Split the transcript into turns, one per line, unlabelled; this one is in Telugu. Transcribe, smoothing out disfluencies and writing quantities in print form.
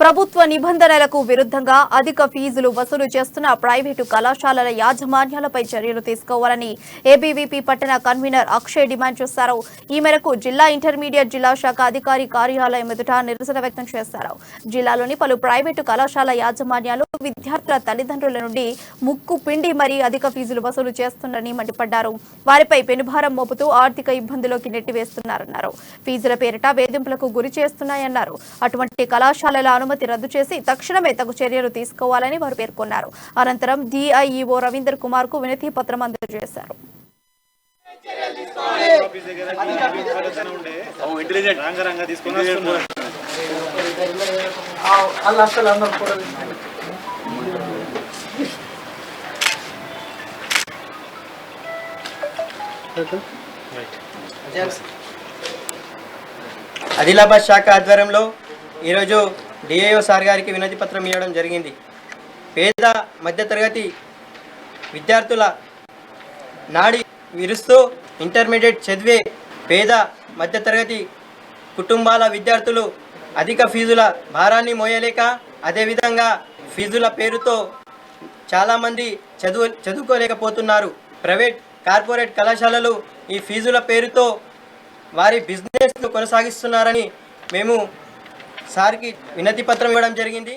ప్రభుత్వ నిబంధనలకు విరుద్ధంగా అధిక ఫీజులు వసూలు చేస్తున్న ప్రైవేటు కళాశాలల యాజమాన్యాలపై చర్యలు తీసుకోవాలని ఏబీవీపీ పట్టణ కన్వీనర్ అక్షయ్ డిమాండ్ చేశారు. ఈ మేరకు జిల్లా ఇంటర్మీడియట్ జిల్లా శాఖ అధికారి కార్యాలయం ఎదుట నిరసన వ్యక్తం చేశారు. జిల్లాలోని పలు ప్రైవేటు కళాశాల యాజమాన్యాలు విద్యార్థుల తల్లిదండ్రుల నుండి ముక్కు పిండి మరీ అధిక ఫీజులు వసూలు చేస్తున్నారని మండిపడ్డారు. వారిపై పెనుభారం మోపుతూ ఆర్థిక ఇబ్బందులోకి నెట్టివేస్తున్నారన్నారు. ఫీజుల పేరిట వేధింపులకు గురి చేస్తున్నాయన్నారు. అటువంటి కళాశాలల అనుమతి రద్దు చేసి తక్షణమే తగు చర్యలు తీసుకోవాలని వారు పేర్కొన్నారు. అనంతరం డిఐఈఓ రవీందర్ కుమార్ కు వినతి పత్రం అందజేశారు.
ఆదిలాబాద్ శాఖ ఆధ్వర్యంలో ఈరోజు డిఐఓ సార్ గారికి వినతి పత్రం ఇవ్వడం జరిగింది. పేద మధ్యతరగతి విద్యార్థుల నాడి విరుస్తూ ఇంటర్మీడియట్ చదివే పేద మధ్యతరగతి కుటుంబాల విద్యార్థులు అధిక ఫీజుల భారాన్ని మోయలేక, అదేవిధంగా ఫీజుల పేరుతో చాలామంది చదువుకోలేకపోతున్నారు. ప్రైవేట్ కార్పొరేట్ కళాశాలలు ఈ ఫీజుల పేరుతో వారి బిజినెస్ కొనసాగిస్తున్నారని మేము సార్కి వినతి పత్రం ఇవ్వడం జరిగింది.